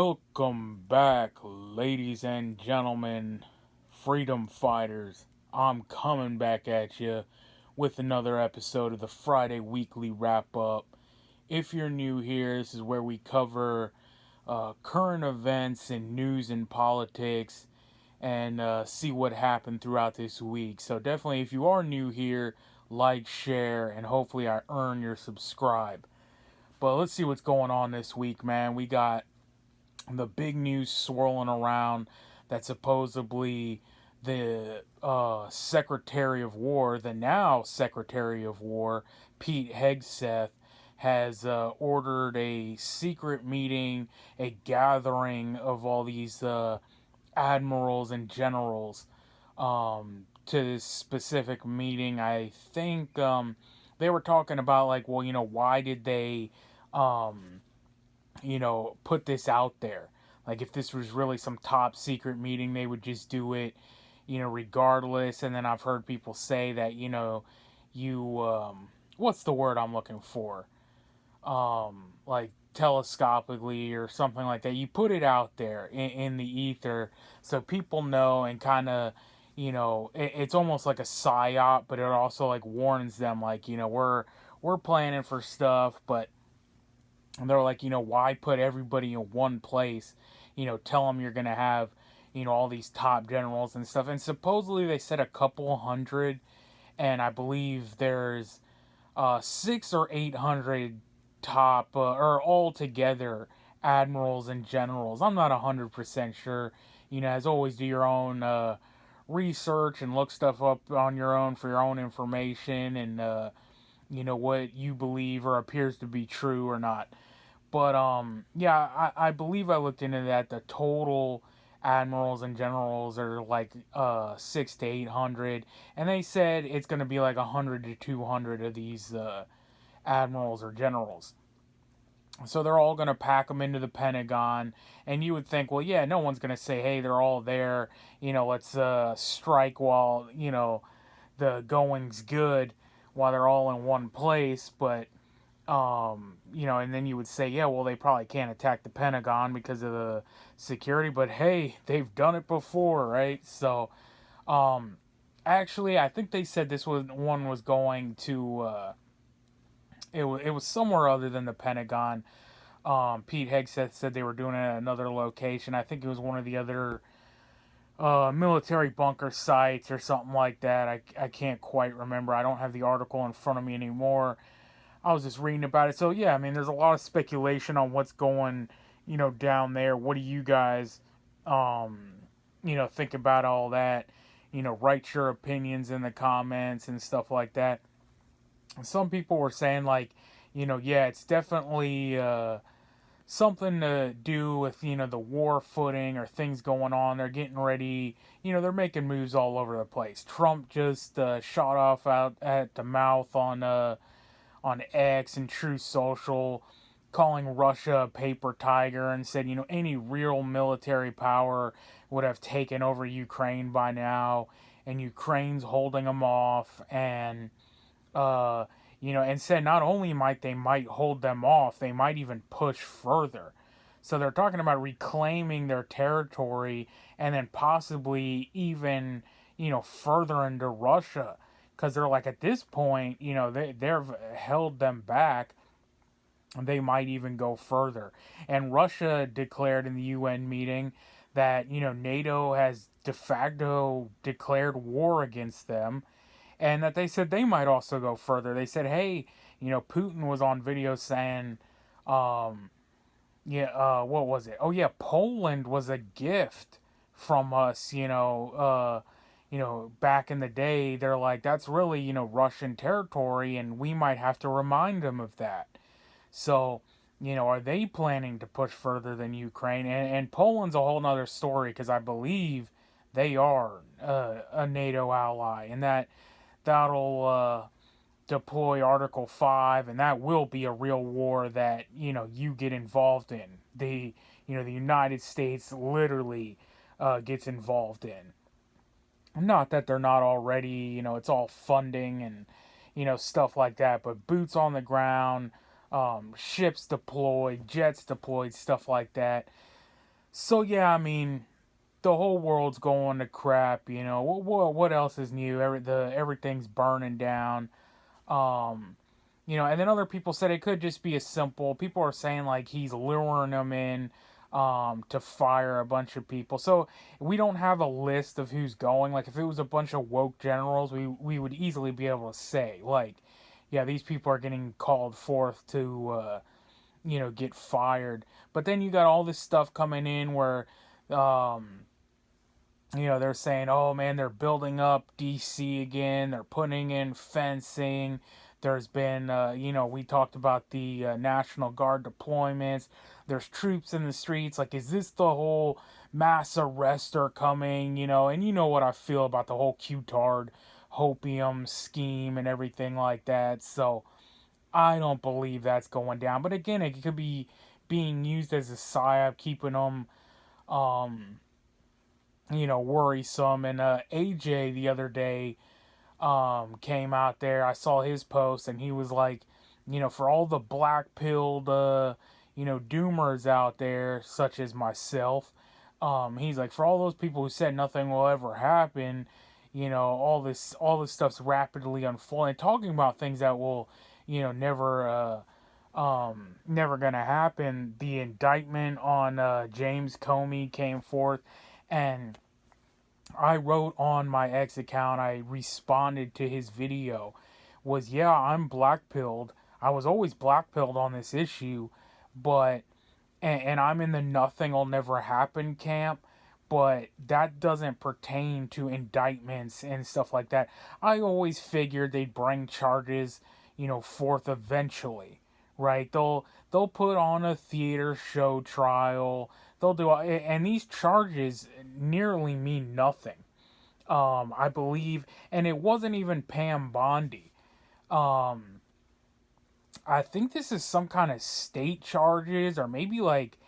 Welcome back, ladies and gentlemen, freedom fighters. I'm coming back at you with another episode of the Friday Weekly Wrap Up. If you're new here, this is where we cover current events and news and politics and see what happened throughout this week. So, definitely, if you are new here, like, share, and hopefully I earn your subscribe. But let's see what's going on this week, man. We got the big news swirling around that supposedly the Secretary of War, the now Secretary of War, Pete Hegseth, has ordered a secret meeting, a gathering of all these admirals and generals to this specific meeting. I think they were talking about, like, well, why did they um, put this out there. Like, if this was really some top secret meeting, they would just do it, regardless. And then I've heard people say that, what's the word I'm looking for? Like telescopically or something like that. You put it out there in the ether so people know and kind of, it's almost like a psyop, but it also like warns them, like, we're planning for stuff, but and they're like, why put everybody in one place? Tell them you're going to have, all these top generals and stuff. And supposedly they said a couple hundred. And I believe there's 600 or 800 top, or all together, admirals and generals. I'm not 100% sure. As always, do your own research and look stuff up on your own for your own information and, what you believe or appears to be true or not. But yeah, I believe I looked into that. The total admirals and generals are like 600 to 800, and they said it's going to be like 100 to 200 of these admirals or generals. So they're all going to pack them into the Pentagon, and you would think, well, yeah, no one's going to say, hey, they're all there. Let's strike while the going's good, while they're all in one place. But and then you would say, yeah, well, they probably can't attack the Pentagon because of the security, but hey, they've done it before, right? So, actually, I think they said this one was going to, it was somewhere other than the Pentagon. Pete Hegseth said they were doing it at another location. I think it was one of the other military bunker sites or something like that. I can't quite remember. I don't have the article in front of me anymore. I was just reading about it. So yeah, I mean, there's a lot of speculation on what's going, down there. What do you guys, think about all that? Write your opinions in the comments and stuff like that. Some people were saying, like, yeah, it's definitely something to do with, the war footing or things going on. They're getting ready. They're making moves all over the place. Trump just shot off out at the mouth on X and True Social, calling Russia a paper tiger, and said, any real military power would have taken over Ukraine by now, and Ukraine's holding them off, and and said not only might hold them off, they might even push further. So they're talking about reclaiming their territory and then possibly even, further into Russia. Because they're like, at this point, they've held them back. They might even go further. And Russia declared in the UN meeting that, NATO has de facto declared war against them, and that they said they might also go further. They said, hey, Putin was on video saying, what was it? Oh yeah, Poland was a gift from us. Back in the day, they're like, that's really, Russian territory, and we might have to remind them of that. So, are they planning to push further than Ukraine? And Poland's a whole nother story, because I believe they are a NATO ally, and that'll deploy Article 5, and that will be a real war that, you get involved in. The United States literally gets involved in. Not that they're not already, it's all funding and, stuff like that, but boots on the ground, ships deployed, jets deployed, stuff like that. So yeah, I mean, the whole world's going to crap. What else is new? Everything's burning down. Um, and then other people said it could just be a simple. People are saying like he's luring them in to fire a bunch of people. So we don't have a list of who's going. Like if it was a bunch of woke generals, we would easily be able to say like, yeah, these people are getting called forth to get fired. But then you got all this stuff coming in where um, they're saying, oh man, they're building up DC again. They're putting in fencing. There's been, we talked about the National Guard deployments. There's troops in the streets. Like, is this the whole mass arrester coming? And you know what I feel about the whole Q-tard hopium scheme and everything like that. So I don't believe that's going down. But again, it could be being used as a psyop, keeping them um, worrisome. And AJ the other day came out there. I saw his post, and he was like, for all the black pilled, doomers out there, such as myself, he's like, for all those people who said nothing will ever happen, all this stuff's rapidly unfolding, talking about things that will, never gonna happen. The indictment on James Comey came forth, and I wrote on my ex account, I responded to his video, was yeah, I'm black pilled. I was always black pilled on this issue, but, and I'm in the nothing will never happen camp, but that doesn't pertain to indictments and stuff like that. I always figured they'd bring charges, forth eventually, right? They'll put on a theater show trial. They'll do, and these charges nearly mean nothing. I believe, and it wasn't even Pam Bondi. Um, I think this is some kind of state charges, or maybe like,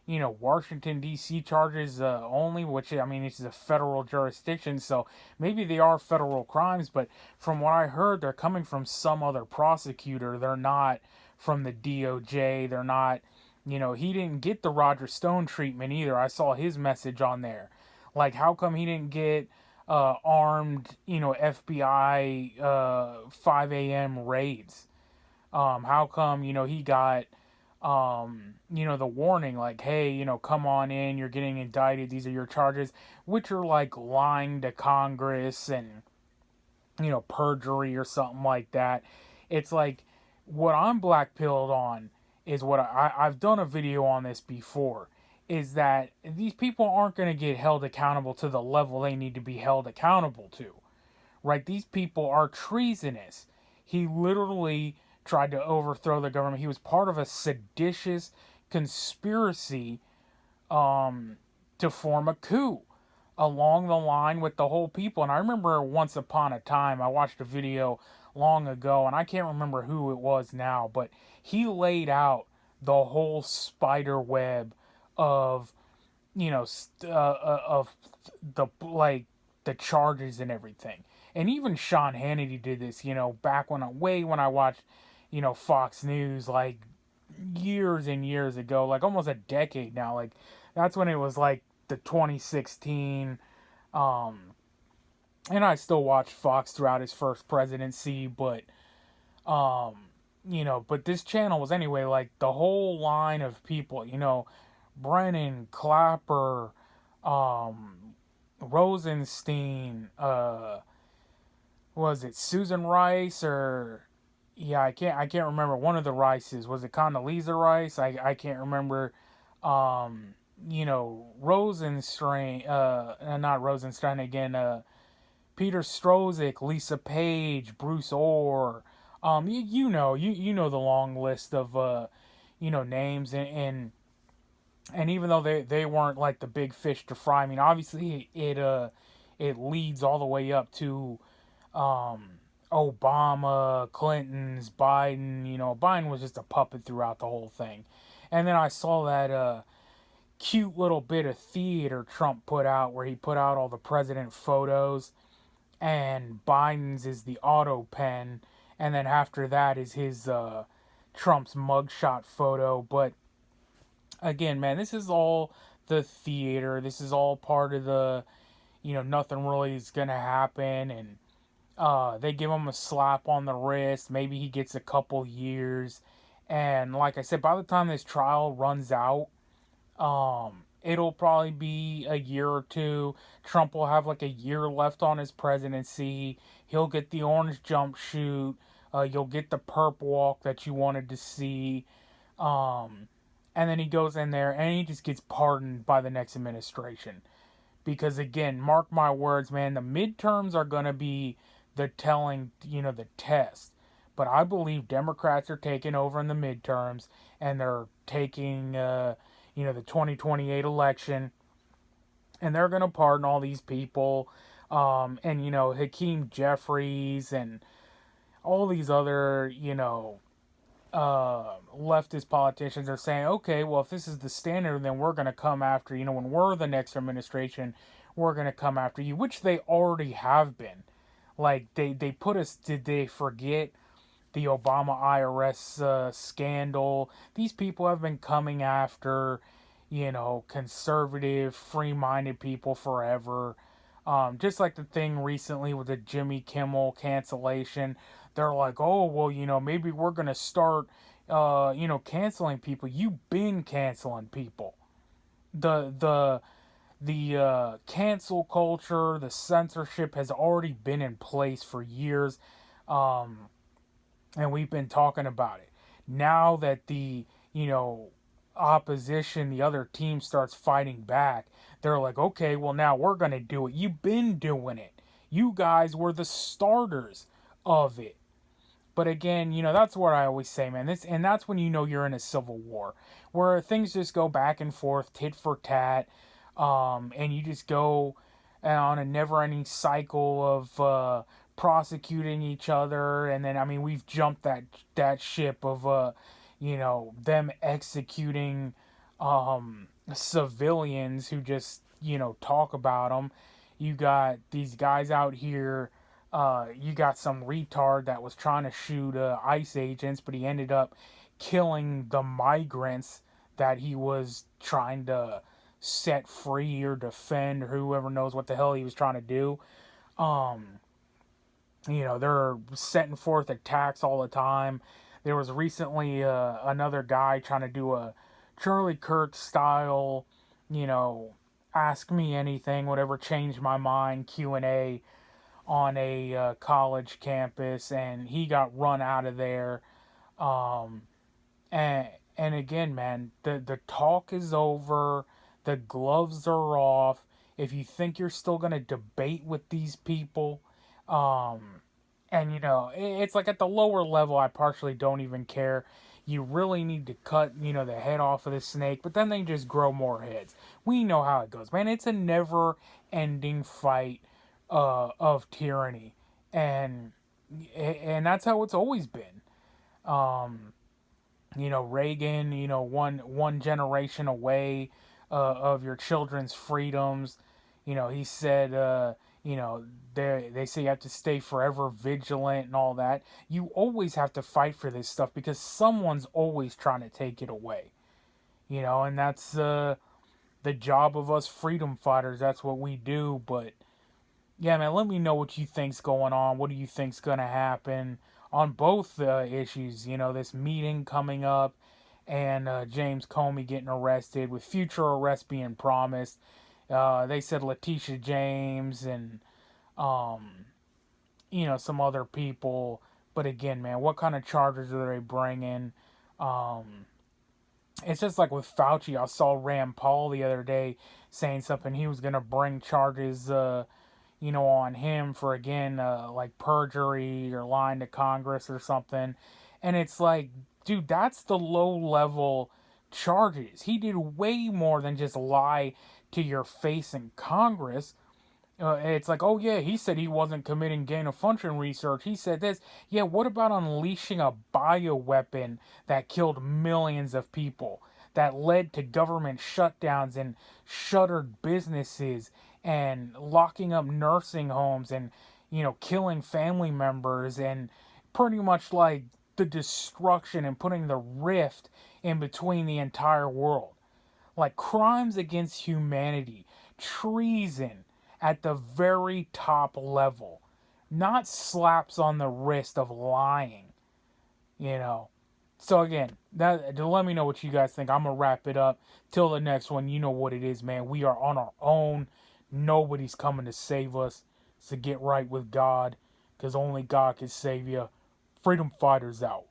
Washington D.C. charges only, which I mean, it's a federal jurisdiction, so maybe they are federal crimes. But from what I heard, they're coming from some other prosecutor. They're not from the DOJ. They're not. He didn't get the Roger Stone treatment either. I saw his message on there. Like, how come he didn't get armed, FBI 5 a.m. raids? How come, he got, the warning, like, hey, come on in, you're getting indicted, these are your charges, which are like lying to Congress and, perjury or something like that. It's like, what I'm black pilled on is what I've done a video on this before, is that these people aren't going to get held accountable to the level they need to be held accountable to, right? These people are treasonous. He literally tried to overthrow the government. He was part of a seditious conspiracy to form a coup along the line with the whole people. And I remember once upon a time, I watched a video long ago, and I can't remember who it was now, but he laid out the whole spider web of, of the, like, the charges and everything. And even Sean Hannity did this, back when I watched, Fox News, like years and years ago, like almost a decade now. Like that's when it was like the 2016. Um, and I still watched Fox throughout his first presidency, but um, but this channel was anyway like the whole line of people, Brennan, Clapper, um, Rosenstein, was it Susan Rice, or yeah, I can't remember one of the Rices. Was it Condoleezza Rice? I can't remember. Um, Rosenstein, not Rosenstein again. Peter Strzok, Lisa Page, Bruce Orr. You know the long list of names, and even though they weren't like the big fish to fry, I mean obviously it leads all the way up to um, Obama, Clinton's, Biden. Biden was just a puppet throughout the whole thing. And then I saw that cute little bit of theater Trump put out where he put out all the president photos, and Biden's is the auto pen, and then after that is his Trump's mugshot photo. But again, man, this is all the theater. This is all part of the, nothing really is gonna happen, and they give him a slap on the wrist. Maybe he gets a couple years, and like I said, by the time this trial runs out, it'll probably be a year or two. Trump will have like a year left on his presidency. He'll get the orange jumpsuit. You'll get the perp walk that you wanted to see. Um, and then he goes in there and he just gets pardoned by the next administration. Because again, mark my words, man, the midterms are going to be the telling, the test. But I believe Democrats are taking over in the midterms, and they're taking, the 2028 election, and they're going to pardon all these people. And, Hakeem Jeffries and all these other, leftist politicians are saying, okay, well, if this is the standard, then we're going to come after, when we're the next administration, we're going to come after you, which they already have been. Like, they put us, did they forget the Obama IRS scandal? These people have been coming after, conservative, free minded people forever. Just like the thing recently with the Jimmy Kimmel cancellation. They're like, oh, well, maybe we're going to start, canceling people. You've been canceling people. The cancel culture, the censorship has already been in place for years. And we've been talking about it. Now that the, opposition, the other team starts fighting back, they're like, okay, well, now we're going to do it. You've been doing it. You guys were the starters of it. But again, that's what I always say, man. And that's when you're in a civil war, where things just go back and forth, tit for tat, and you just go on a never-ending cycle of prosecuting each other. And then, I mean, we've jumped that ship of them executing civilians who just talk about them. You got these guys out here. You got some retard that was trying to shoot ICE agents, but he ended up killing the migrants that he was trying to set free or defend, or whoever knows what the hell he was trying to do. Um, they're setting forth attacks all the time. There was recently another guy trying to do a Charlie Kirk style, ask me anything, whatever, change my mind Q&A on a college campus, and he got run out of there. Um, and again, man, the talk is over, the gloves are off. If you think you're still gonna debate with these people, um, and it's like at the lower level, I partially don't even care. You really need to cut, the head off of the snake, but then they just grow more heads. We know how it goes, man. It's a never-ending fight of tyranny, and that's how it's always been. Um, Reagan, one generation away of your children's freedoms. He said, they say you have to stay forever vigilant and all that. You always have to fight for this stuff because someone's always trying to take it away. And that's the job of us freedom fighters. That's what we do. But yeah, man, let me know what you think's going on. What do you think's gonna happen on both issues? This meeting coming up, and James Comey getting arrested, with future arrests being promised. They said Letitia James and um, some other people. But again, man, what kind of charges are they bringing? Um, it's just like with Fauci. I saw Rand Paul the other day saying something. He was gonna bring charges. On him for, again, like perjury or lying to Congress or something. And it's like, dude, that's the low level charges. He did way more than just lie to your face in Congress. It's like, oh yeah, he said he wasn't committing gain of function research. He said this. Yeah, what about unleashing a bioweapon that killed millions of people, that led to government shutdowns and shuttered businesses and locking up nursing homes and, killing family members, and pretty much like the destruction and putting the rift in between the entire world? Like crimes against humanity, treason at the very top level, not slaps on the wrist of lying, you know. So again, let me know what you guys think. I'm gonna wrap it up. Till the next one, you know what it is, man. We are on our own. Nobody's coming to save us. So get right with God, because only God can save you. Freedom fighters out.